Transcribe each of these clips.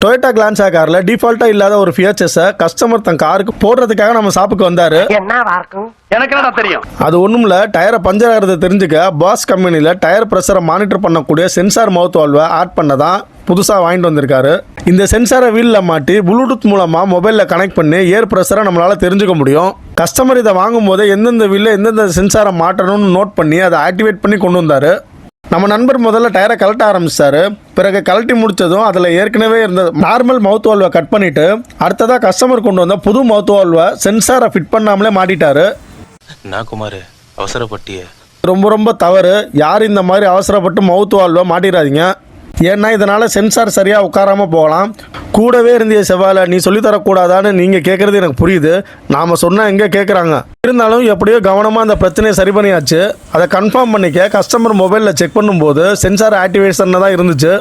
Toyota Glanza கார்ல டிஃபால்ட்டா இல்லாத ஒரு ஃபீச்சர்ஸை கஸ்டமர் தன் காருக்கு போடுறதுக்காக நம்ம ஷாப்புக்கு வந்தாரு. எனக்கு என்ன தெரியும்? அது ஒண்ணுமில்ல, டயரை பஞ்சர் ஆகிறத தெரிஞ்சுக்க பாஸ் கம்பெனில டயர் பிரஷரை மானிட்டர் பண்ணக்கூடிய சென்சார் மவுத் வால்வை ஆட் பண்ணதான் புதுசாக வாங்கிட்டு வந்திருக்காரு. இந்த சென்சாரை வீலில் மாட்டி ப்ளூடூத் மூலமாக மொபைலில் கனெக்ட் பண்ணி ஏர் ப்ரெஷரை நம்மளால் தெரிஞ்சுக்க முடியும். கஸ்டமர் இதை வாங்கும் போது எந்தெந்த வீலில் எந்தெந்த சென்சாரை மாட்டணும்னு நோட் பண்ணி அதை ஆக்டிவேட் பண்ணி கொண்டு வந்தார். நம்ம நண்பர் முதல்ல டயரை கலட்ட ஆரம்பிச்சாரு. பிறகு கலட்டி முடிச்சதும் அதில் ஏற்கனவே இருந்த நார்மல் மவுத் வால்வை கட் பண்ணிட்டு அடுத்ததாக கஸ்டமர் கொண்டு வந்த புது மவுத் வால்வை சென்சாரை ஃபிட் பண்ணாமலே மாட்டிட்டாரு. நான் குமார் அவசரப்பட்டிய ரொம்ப ரொம்ப தவறு. யார் இந்த மாதிரி அவசரப்பட்டு மவுத் வால்வை மாட்டிடாதீங்க. ஏன்னா இதனால் சென்சார் சரியாக உட்காராமல் போகலாம். கூடவே இருந்திய செவ்வாழை நீ சொல்லித்தரக்கூடாதான்னு நீங்கள் கேட்குறது எனக்கு புரியுது. நாம் சொன்னால் எங்கே கேட்குறாங்க. இருந்தாலும் எப்படியோ கவனமாக அந்த பிரச்சனையை சரி பண்ணியாச்சு. அதை கன்ஃபார்ம் பண்ணிக்க கஸ்டமர் மொபைலில் செக் பண்ணும்போது சென்சார் ஆக்டிவேஷன் தான் இருந்துச்சு.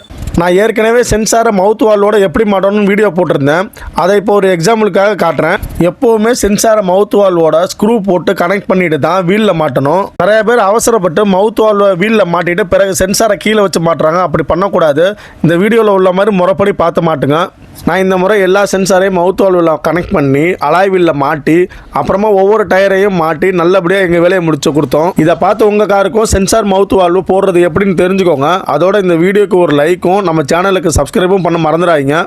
நான் ஏற்கனவே சென்சாரை மவுத் வால்வோட எப்படி மாட்டணும்னு வீடியோ போட்டிருந்தேன். அதை இப்போ ஒரு எக்ஸாம்பிளுக்காக காட்டுறேன். எப்போவுமே சென்சாரை மவுத் வால்வோட ஸ்க்ரூ போட்டு கனெக்ட் பண்ணிட்டு தான் வீலில் மாட்டணும். நிறைய பேர் அவசரப்பட்டு மவுத் வால்வை வீலில் மாட்டிட்டு பிறகு சென்சாரை கீழே வச்சு மாட்டுறாங்க. அப்படி பண்ணக்கூடாது. இந்த வீடியோவில் உள்ள மாதிரி முறைப்படி பார்த்து மாட்டுங்க. நான் இந்த முறை எல்லா சென்சாரையும் மவுத் வால்வில் கனெக்ட் பண்ணி அலாய் வீலில் மாட்டி அப்புறமா ஒவ்வொரு டயரையும் மாட்டி நல்லபடியாக எங்கள் வேலையை முடிச்சு கொடுத்தோம். இதை பார்த்து உங்கள் காருக்கும் சென்சார் மவுத் வால்வு போடுறது எப்படின்னு தெரிஞ்சுக்கோங்க. அதோட இந்த வீடியோக்கு ஒரு லைக்கும் நம்ம சேனலுக்கு சப்ஸ்கிரைபும் பண்ண மறந்துடாதீங்க.